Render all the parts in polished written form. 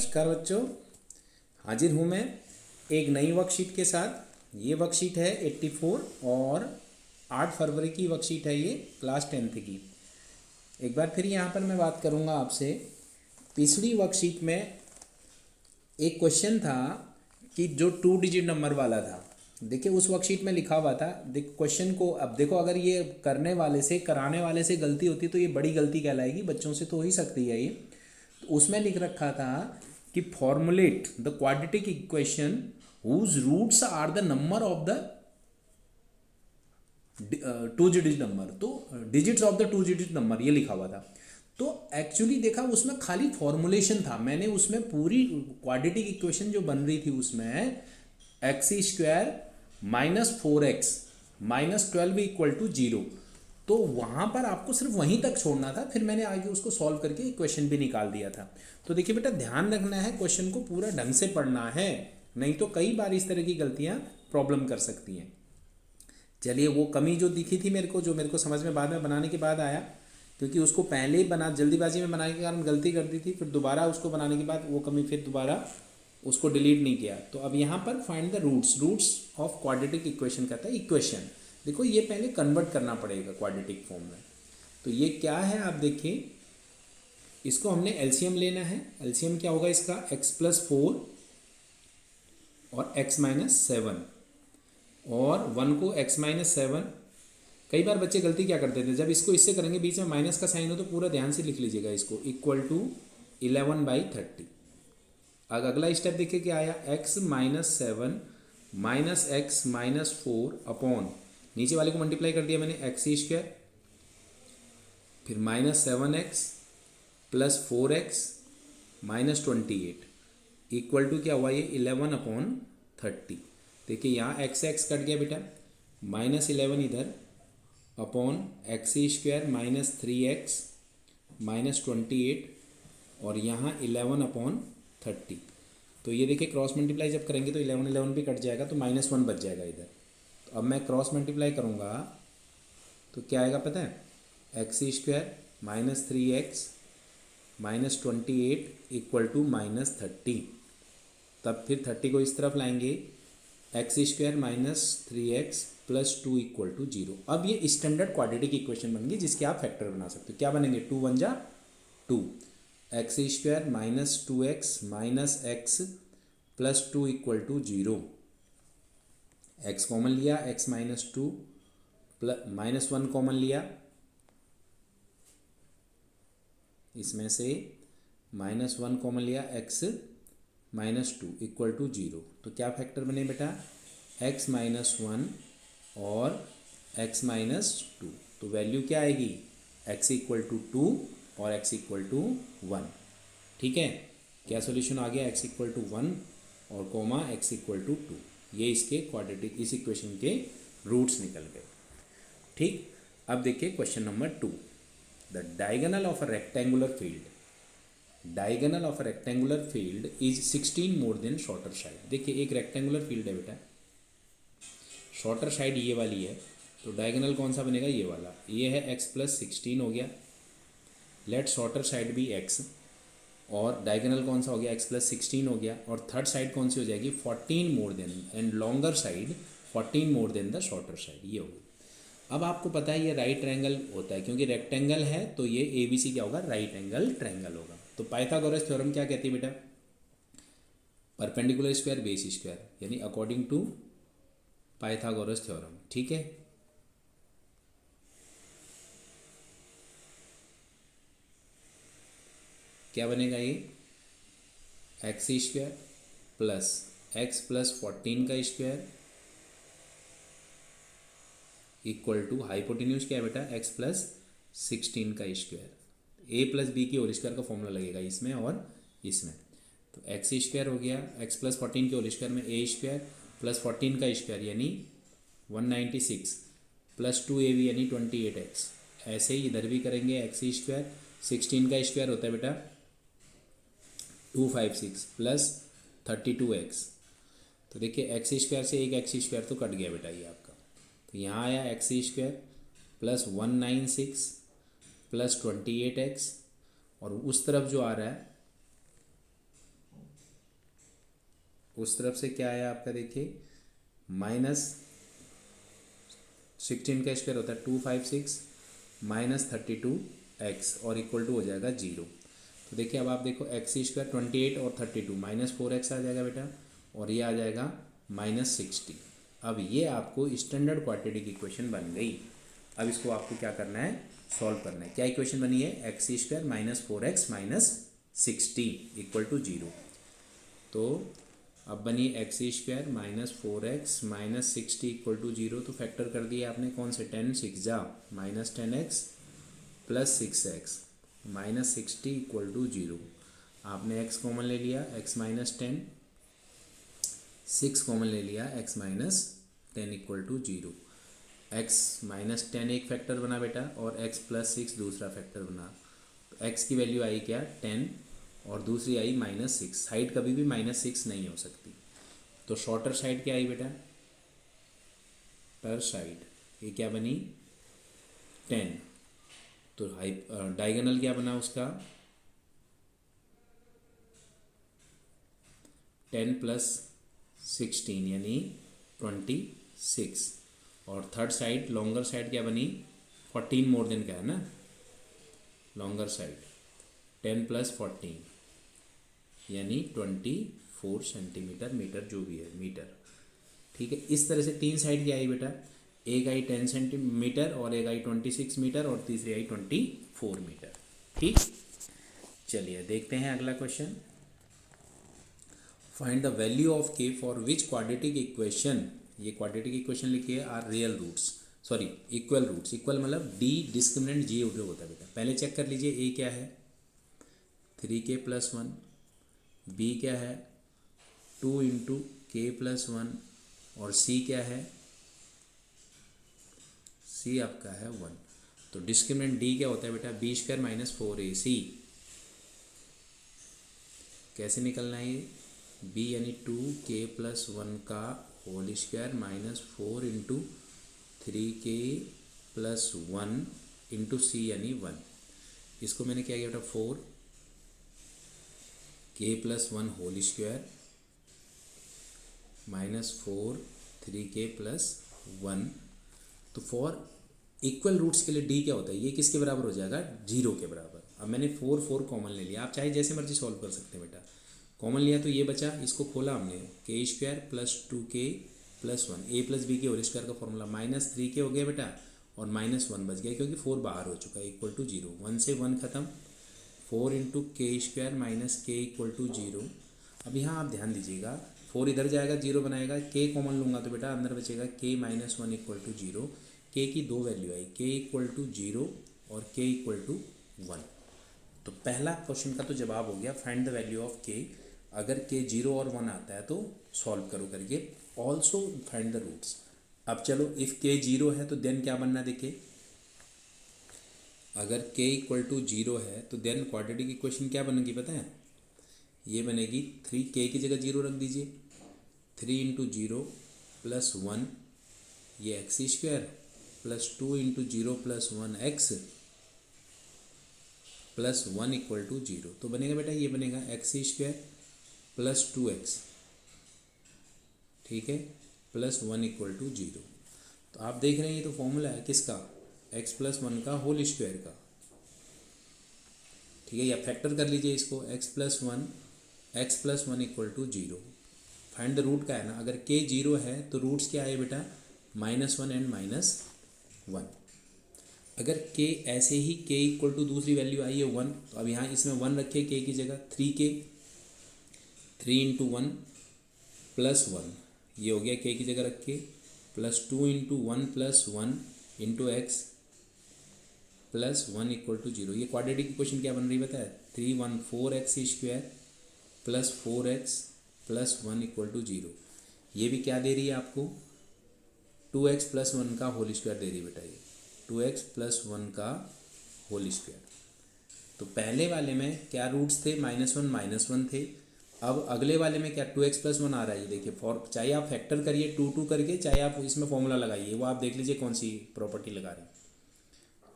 नमस्कार बच्चों, हाजिर हूँ मैं एक नई वर्कशीट के साथ। ये वर्कशीट है 84 और 8 फरवरी की वर्कशीट है, ये क्लास 10th की। एक बार फिर यहाँ पर मैं बात करूँगा आपसे। पिछली वर्कशीट में एक क्वेश्चन था कि जो 2 डिजिट नंबर वाला था। देखिए उस वर्कशीट में लिखा हुआ था, देख क्वेश्चन को। अब देखो, अगर ये करने वाले से कराने वाले से गलती होती तो ये बड़ी गलती कहलाएगी, बच्चों से तो हो ही सकती है ये। तो उसमें लिख रखा था कि formulate the quadratic equation whose roots are the number of the 2 digit number. तो digits of the 2 digit number ये लिखा हुआ था। तो एक्चुअली देखा उसमें खाली फॉर्मुलेशन था। मैंने उसमें पूरी क्वाड्रेटिक इक्वेशन जो बन रही थी उसमें x² minus 4x minus 12 equal to 0, तो वहाँ पर आपको सिर्फ वहीं तक छोड़ना था। फिर मैंने आगे उसको सॉल्व करके इक्वेशन भी निकाल दिया था। तो देखिए बेटा, ध्यान रखना है, क्वेश्चन को पूरा ढंग से पढ़ना है, नहीं तो कई बार इस तरह की गलतियाँ प्रॉब्लम कर सकती हैं। चलिए, वो कमी जो दिखी थी मेरे को, जो मेरे को समझ में बाद में बनाने के बाद आया, क्योंकि उसको पहले ही जल्दीबाजी में बनाने के कारण गलती कर दी थी, फिर दोबारा उसको बनाने के बाद वो कमी फिर दोबारा उसको डिलीट नहीं किया। तो अब यहाँ पर find the roots of quadratic equation कहता है। इक्वेशन देखो, ये पहले कन्वर्ट करना पड़ेगा क्वाड्रेटिक फॉर्म में। तो ये क्या है, आप देखिए, इसको हमने एलसीएम लेना है। एलसीएम क्या होगा इसका, x+4 और x-7 और 1 को x-7। कई बार बच्चे गलती क्या करते थे, जब इसको इससे करेंगे बीच में माइनस का साइन हो तो पूरा ध्यान से लिख लीजिएगा इसको, इक्वल टू 11/30। अब अगला स्टेप देखिए क्या आया, x-7 माइनस x-4 अपॉन, नीचे वाले को मल्टीप्लाई कर दिया मैंने, x², फिर -7x plus 4x minus 28 equal to क्या हुआ, ये 11/30। देखिए यहाँ x कट गया बेटा, -11 इधर upon x² minus 3x minus 28 और यहाँ 11/30। तो ये देखिए क्रॉस मल्टीप्लाई जब करेंगे तो 11 भी कट जाएगा, तो -1 बच जाएगा इधर। तो अब मैं क्रॉस मल्टीप्लाई करूँगा तो क्या आएगा पता है, x² minus 3x minus 28 equal to -30। तब फिर 30 को इस तरफ लाएंगे, x² minus 3x plus 2 equal to 0। अब ये स्टैंडर्ड क्वाड्रेटिक इक्वेशन बन गई जिसके आप फैक्टर बना सकते हो। क्या बनेंगे, 2 1 जा 2, x² minus 2x minus x plus 2 equal to 0। x common लिया, x माइनस 2 प्लस -1 कॉमन लिया, इसमें से -1 कॉमन लिया, x माइनस 2 इक्वल टू 0। तो क्या फैक्टर बने बेटा, x माइनस 1 और x माइनस 2। तो वैल्यू क्या आएगी, x इक्वल टू 2 और x इक्वल टू 1। ठीक है, क्या सॉल्यूशन आ गया, x इक्वल टू 1 और कोमा x इक्वल टू 2। ये इसके क्वाड्रेटिक, इस इक्वेशन के रूट्स निकल गए। ठीक, अब देखिए question number 2। The diagonal of a rectangular field, diagonal of a rectangular field is 16 more than shorter side. देखिए एक रेक्टेंगुलर फील्ड है बेटा, शॉर्टर साइड ये वाली है, तो डायगोनल कौन सा बनेगा, ये वाला। ये है x+16 हो गया, लेट शॉर्टर साइड भी x, और डायगोनल कौन सा हो गया, x+16 हो गया, और थर्ड साइड कौन सी हो जाएगी, 14 more than, and longer side 14 more than the shorter side, ये होगी। अब आपको पता है ये राइट ट्रायंगल होता है, क्योंकि रेक्टेंगल है तो ये ABC क्या होगा, राइट एंगल ट्रायंगल होगा। तो पाइथागोरस थ्योरम क्या कहती है बेटा, परपेंडिकुलर स्क्वायर बेस स्क्वायर, यानी अकॉर्डिंग टू पाइथागोरस थ्योरम। ठीक है, क्या बनेगा ये, x² प्लस x प्लस 14 का स्क्वायर इक्वल टू हाइपोटेन्यूज क्या है बेटा, x+16 का स्क्वायर। a प्लस बी की होल स्क्वायर का फॉर्मूला लगेगा इसमें और इसमें। तो x² हो गया, x+14 के होल स्क्वायर में a² प्लस 14 का स्क्वायर यानी 196 प्लस 2ab यानी 28x। ऐसे ही इधर भी करेंगे, x² 16 का स्क्वायर होता है बेटा 256 प्लस 32x। तो देखिए x² से एक x² तो कट गया बेटा ये आपका। तो यहाँ आया x² प्लस 196 प्लस 28x, और उस तरफ जो आ रहा है उस तरफ से क्या आया आपका, देखिए -16 का स्क्वायर होता है 256 -32x और इक्वल टू हो जाएगा 0। तो देखिए अब आप देखो एक्स स्क्वायर 28 और 32 -4x आ जाएगा बेटा, और ये आ जाएगा -60। अब ये आपको स्टैंडर्ड क्वाड्रेटिक इक्वेशन बन गई। अब इसको आपको क्या करना है, सॉल्व करना है। क्या इक्वेशन बनी है, x square -4x -60 equal to 0। तो अब बनी x square -4x -60 equal to 0। तो फैक्टर कर दिया आपने कौन से, 10 6 जा -10x plus 6x -60 equal to 0। आपने x कॉमन ले लिया, x -10, 6 कॉमन ले लिया, x -10 इक्वल टू 0। x -10 एक फैक्टर बना बेटा और x + 6 दूसरा फैक्टर बना। तो x की वैल्यू आई क्या, 10 और दूसरी आई -6। साइड कभी भी -6 नहीं हो सकती। तो शॉर्टर साइड क्या आई बेटा, पर साइड ये क्या बनी 10। तो डायगोनल क्या बना उसका, 10 + 16 यानी 26। और थर्ड साइड लॉन्गर साइड क्या बनी, 14 मोर देन का है ना, लॉन्गर साइड 10 + 14 यानी 24 सेंटीमीटर, मीटर जो भी है मीटर। ठीक है, इस तरह से तीन साइड क्या आई बेटा, एक आई 10 सेंटीमीटर और एक आई 26 मीटर और तीसरी आई 24 मीटर। ठीक, चलिए देखते हैं अगला question. Find the value of k for which quadratic equation, ये क्वाड्रेटिक इक्वेशन लिखिए, are real roots, sorry equal roots. Equal मतलब d डिस्क्रिमिनेंट g उधर होता है बेटा। पहले चेक कर लीजिए, a क्या है 3k + 1, b क्या है 2 × k + 1 और c क्या है, c आपका है 1। तो डिस्क्रिमिनेंट d क्या होता है बेटा, b² - 4ac। कैसे निकलना है ये, b यानी 2k + 1 का होल स्क्वायर -4 × 3k + 1 × c यानी 1। इसको मैंने क्या किया बेटा, 4k + 1 होल स्क्वायर -4 3k + 1। तो फॉर इक्वल रूट्स के लिए d क्या होता है, ये किसके बराबर हो जाएगा, 0 के बराबर। अब मैंने 4 कॉमन ले लिया, आप चाहे जैसे मर्जी सॉल्व कर सकते हैं बेटा। कॉमन लिया तो ये बचा, इसको खोला हमने, k² + 2k + 1 a + b के होल स्क्वायर का फॉर्मूला -3k हो गया बेटा और -1 बच गया क्योंकि 4 बाहर हो चुका है, इक्वल टू 0। 1 से 1 खत्म, 4 × k² - k इक्वल टू 0। अब यहाँ आप ध्यान दीजिएगा, 4 इधर जाएगा 0 बनाएगा, k कॉमन लूँगा तो बेटा अंदर बचेगा k - 1 इक्वल टू 0। k की दो वैल्यू आई, k इक्वल टू 0 और k इक्वल टू 1। तो पहला क्वेश्चन का तो जवाब हो गया, find the value of k। अगर k 0 और 1 आता है तो सॉल्व करो करके, ऑल्सो फाइंड द रूट्स। अब चलो, इफ़ k 0 है तो देन क्या बनना, देखिए अगर k इक्वल टू 0 है तो देन क्वाड्रेटिक इक्वेशन क्या बनेगी पता है, ये बनेगी 3k की जगह 0 रख दीजिए, 3 × 0 + 1 ये x² + 2 × 0 + 1x + 1 इक्वल टू 0। तो बनेगा बेटा, ये बनेगा x² + 2x, ठीक है, + 1 इक्वल टू 0। तो आप देख रहे हैं ये तो फॉर्मूला है किसका, x + 1 का होल स्क्वायर का। ठीक है, या फैक्टर कर लीजिए इसको, x + 1 equal to 0। Find the root का है ना, अगर k 0 है तो रूट्स क्या आए बेटा, -1 एंड -1। अगर k ऐसे ही k इक्वल टू दूसरी वैल्यू आई है 1, तो अब यहाँ इसमें 1 रखे k की जगह, 3k, 3 × 1 + 1 ये हो गया k की जगह रख के, +2 × 1 + 1 × x + 1 इक्वल टू 0। ये क्वाड्रेटिक इक्वेशन क्या बन रही है पता है, 314x² + 4x + 1 इक्वल टू 0। ये भी क्या दे रही है आपको, 2x + 1 का होल स्क्वायर दे रही है बेटा, ये 2x + 1 का होल स्क्वायर। तो पहले वाले में क्या रूट्स थे, -1 -1 थे। अब अगले वाले में क्या 2x + 1 आ रहा है, ये देखिए, फॉर चाहे आप फैक्टर करिए 2 करके, चाहे आप इसमें फॉर्मूला लगाइए, वो आप देख लीजिए कौन सी प्रॉपर्टी लगा रहे हैं।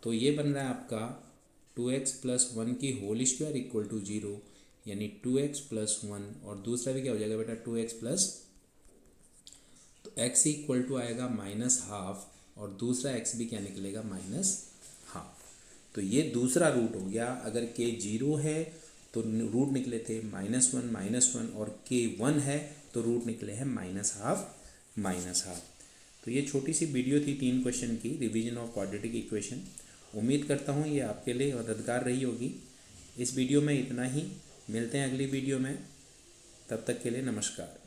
तो ये बन रहा है आपका 2x + 1 की होल स्क्वायर इक्वल टू 0। यानी 2x प्लस 1, और दूसरा भी क्या हो जाएगा बेटा 2x प्लस, तो x इक्वल टू आएगा -½ और दूसरा x भी क्या निकलेगा -½ तो ये दूसरा रूट हो गया। अगर k 0 है तो रूट निकले थे -1 और k 1 है तो रूट निकले हैं -½ तो ये छोटी सी वीडियो थी 3 क्वेश्चन की, रिवीजन ऑफ क्वाड्रेटिक इक्वेशन। उम्मीद करता हूँ ये आपके लिए मददगार रही होगी। इस वीडियो में इतना ही, मिलते हैं अगली वीडियो में, तब तक के लिए नमस्कार।